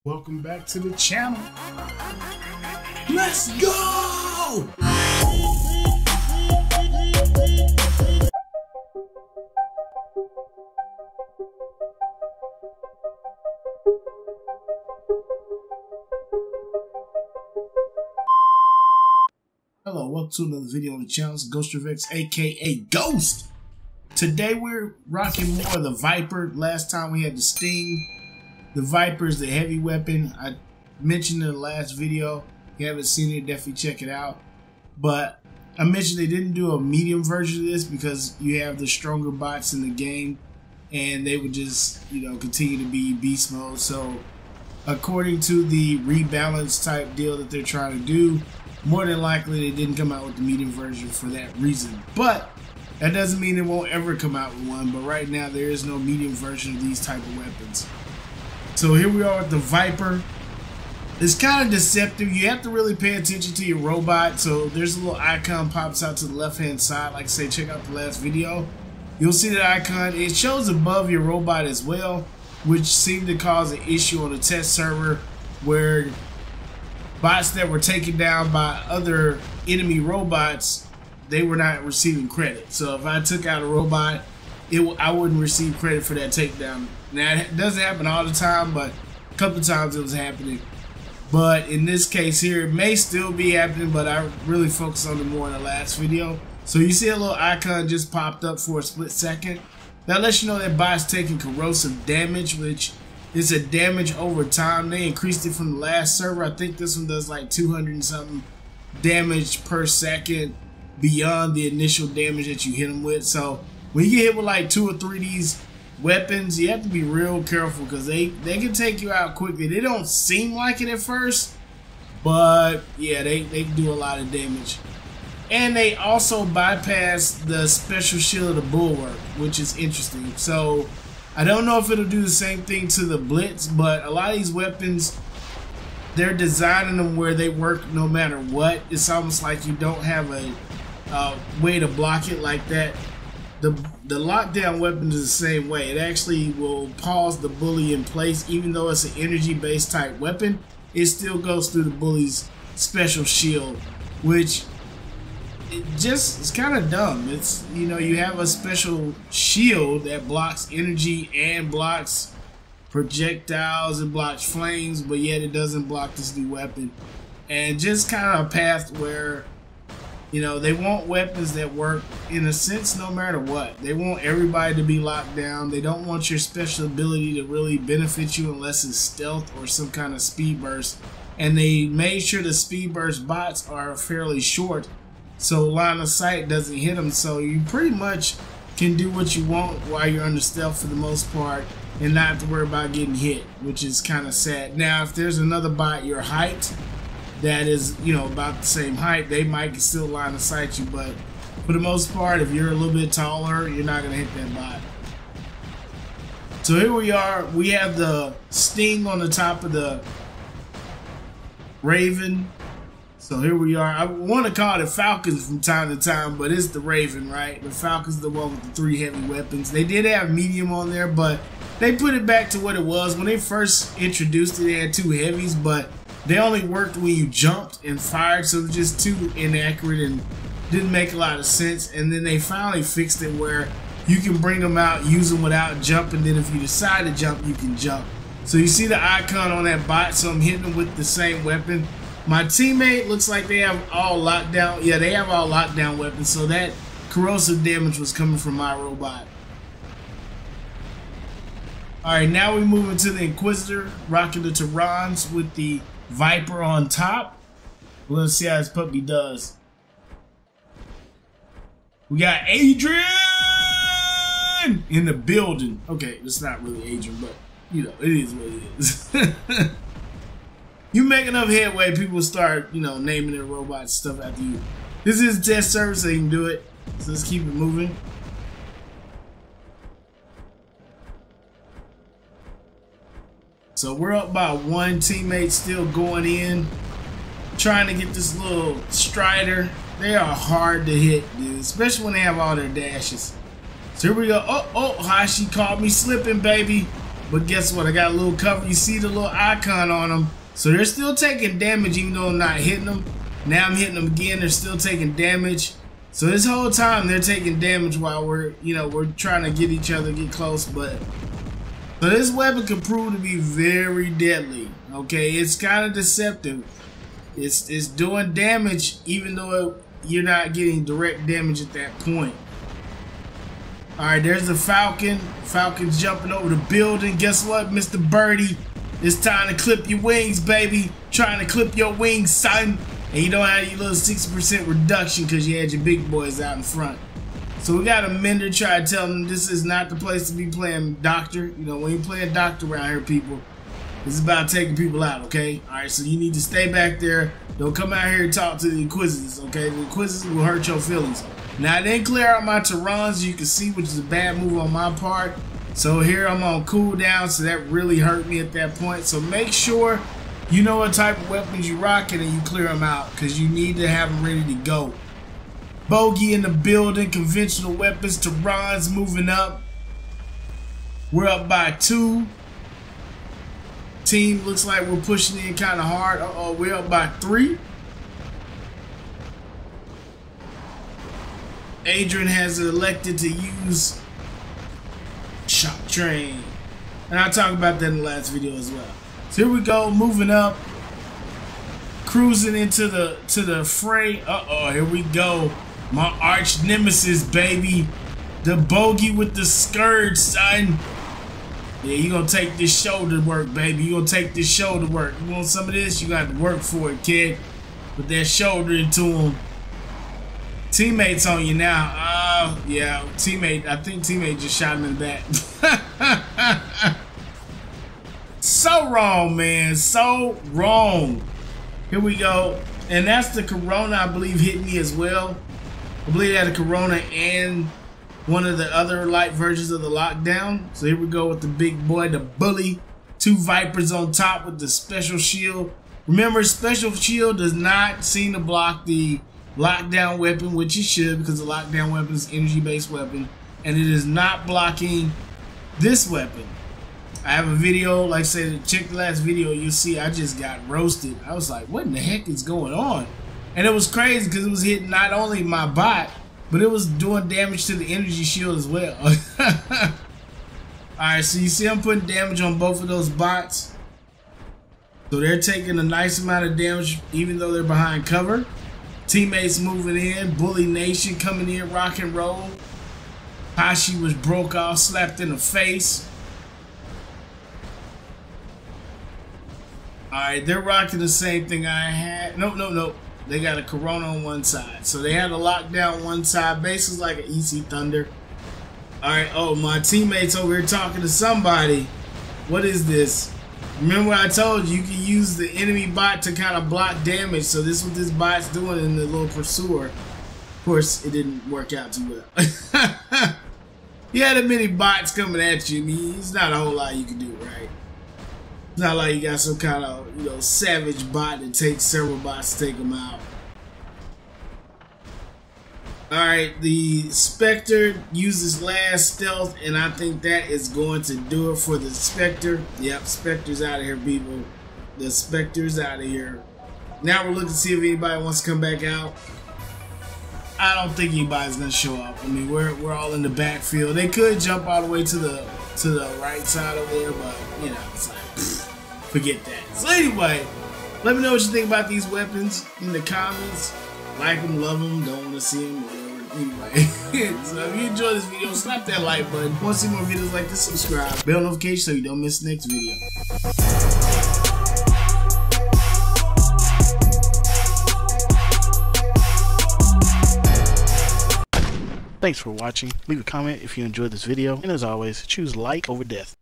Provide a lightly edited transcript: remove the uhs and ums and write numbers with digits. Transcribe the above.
Welcome back to the channel. Let's go! Hello, welcome to another video on the channel. It's Ghostdriftx, aka Ghost. Today we're rocking more of the Viper. Last time we had the Sting. The Viper is the heavy weapon. I mentioned in the last video. If you haven't seen it, definitely check it out. But I mentioned they didn't do a medium version of this because you have the stronger bots in the game, and they would just, continue to be beast mode. So according to the rebalance type deal that they're trying to do, more than likely they didn't come out with the medium version for that reason. But that doesn't mean they won't ever come out with one. But right now there is no medium version of these type of weapons. So here we are with the Viper. It's kind of deceptive. You have to really pay attention to your robot. So there's a little icon pops out to the left hand side. Like I say, check out the last video. You'll see that icon. It shows above your robot as well, which seemed to cause an issue on the test server where bots that were taken down by other enemy robots, they were not receiving credit. So if I took out a robot, I wouldn't receive credit for that takedown. Now, it doesn't happen all the time, but a couple of times it was happening. But in this case here, it may still be happening, but I really focused on it more in the last video. So you see a little icon just popped up for a split second. That lets you know that bot's taking corrosive damage, which is a damage over time. They increased it from the last server. I think this one does like 200 and something damage per second beyond the initial damage that you hit them with. So when you get hit with like 2 or 3 of these weapons, you have to be real careful because they can take you out quickly. They don't seem like it at first, but yeah, they do a lot of damage. And they also bypass the special shield of the bulwark, which is interesting. So I don't know if it'll do the same thing to the Blitz, but a lot of these weapons, they're designing them where they work no matter what. It's almost like you don't have a way to block it like that. The lockdown weapon is the same way. It actually will pause the bully in place. Even though it's an energy based type weapon, it still goes through the bully's special shield, which it's kind of dumb. It's, you have a special shield that blocks energy and blocks projectiles and blocks flames, but yet it doesn't block this new weapon. And just kind of a path where they want weapons that work in a sense no matter what. They want everybody to be locked down. They don't want your special ability to really benefit you unless it's stealth or some kind of speed burst. And they made sure the speed burst bots are fairly short, so line of sight doesn't hit them. So you pretty much can do what you want while you're under stealth for the most part and not have to worry about getting hit, which is kind of sad. Now, if there's another bot your height that is, about the same height, they might still line of sight you, but for the most part, if you're a little bit taller, you're not going to hit that bot. So here we are. We have the Sting on the top of the Raven. So here we are. I want to call it Falcons from time to time, but it's the Raven, right? The Falcon's the one with the 3 heavy weapons. They did have medium on there, but they put it back to what it was. When they first introduced it, they had 2 heavies, but they only worked when you jumped and fired, so it was just too inaccurate and didn't make a lot of sense. And then they finally fixed it where you can bring them out, use them without jumping. Then if you decide to jump, you can jump. So you see the icon on that bot, so I'm hitting them with the same weapon. My teammate looks like they have all lockdown. Yeah, they have all lockdown weapons, so that corrosive damage was coming from my robot. Alright, now we move into the Inquisitor, rocking the Terrans with the Viper on top. Let's see how this puppy does. We got Adrian in the building. Okay, it's not really Adrian, but it is what it is. You make enough headway, people start, naming their robots stuff after you. This is a test server, so you can do it. So let's keep it moving. So we're up by 1 teammate still going in, trying to get this little Strider. They are hard to hit, dude, especially when they have all their dashes. So here we go. Oh, Hashi caught me slipping, baby. But guess what? I got a little cover. You see the little icon on them. So they're still taking damage even though I'm not hitting them. Now I'm hitting them again. They're still taking damage. So this whole time they're taking damage while we're trying to get each other, get close. But so this weapon can prove to be very deadly. Okay, it's kind of deceptive. It's doing damage even though you're not getting direct damage at that point. Alright, there's the Falcon. Falcon's jumping over the building. Guess what, Mr. Birdie? It's time to clip your wings, baby. Trying to clip your wings, son. And you don't have your little 60% reduction because you had your big boys out in front. So we got a Mender try to tell them this is not the place to be playing doctor. You know, when you're playing doctor around here, people, this is about taking people out, okay? Alright, so you need to stay back there. Don't come out here and talk to the Inquisitors, okay? The Inquisitors will hurt your feelings. Now, I didn't clear out my Terrans, you can see, which is a bad move on my part. So here I'm on cooldown, so that really hurt me at that point. So make sure you know what type of weapons you're rocking and you clear them out, because you need to have them ready to go. Bogey in the building, conventional weapons, Terrans moving up. We're up by 2. Team looks like we're pushing in kind of hard. Uh-oh, we're up by 3. Adrian has elected to use Shock Train. And I'll talk about that in the last video as well. So here we go, moving up. Cruising into the fray. Uh-oh, here we go. My arch nemesis, baby. The Bogey with the scourge, son. Yeah, you gonna take this shoulder work, baby. You gonna take this shoulder work. You want some of this? You got to work for it, kid. Put that shoulder into him. Teammates on you now. Yeah, teammate. I think teammate just shot him in the back. So wrong, man. So wrong. Here we go. And that's the Corona, I believe, hit me as well. I believe that a Corona and one of the other light versions of the lockdown. So here we go with the big boy, the bully. 2 Vipers on top with the special shield. Remember, special shield does not seem to block the lockdown weapon, which it should, because the lockdown weapon is energy-based weapon, and it is not blocking this weapon. I have a video, like I said, check the last video, you'll see I just got roasted. I was like, what in the heck is going on? And it was crazy because it was hitting not only my bot, but it was doing damage to the energy shield as well. Alright, so you see I'm putting damage on both of those bots. So they're taking a nice amount of damage even though they're behind cover. Teammates moving in, Bully Nation coming in, rock and roll. Hashi was broke off, slapped in the face. Alright, they're rocking the same thing I had. Nope. They got a Corona on one side. So they had a lockdown on one side. Base is like an EC Thunder. Alright, oh, my teammates over here talking to somebody. What is this? Remember what I told you, you can use the enemy bot to kind of block damage. So this is what this bot's doing in the little pursuer. Of course, it didn't work out too well. You had a many bots coming at you. I mean, it's not a whole lot you can do, right? It's not like you got some kind of, you know, savage bot that takes several bots to take them out. Alright, the Spectre uses last stealth, and I think that is going to do it for the Spectre. Yep, Spectre's out of here, people. The Spectre's out of here. Now we're looking to see if anybody wants to come back out. I don't think anybody's gonna show up. I mean, we're all in the backfield. They could jump all the way to the right side over there, but you know, it's like forget that. So anyway, let me know what you think about these weapons in the comments. Like them, love them, don't want to see them, whatever. Anyway, so if you enjoyed this video, slap that like button. Want to see more videos like this, subscribe, bell notification so you don't miss the next video. Thanks for watching. Leave a comment if you enjoyed this video, and as always, choose like over death.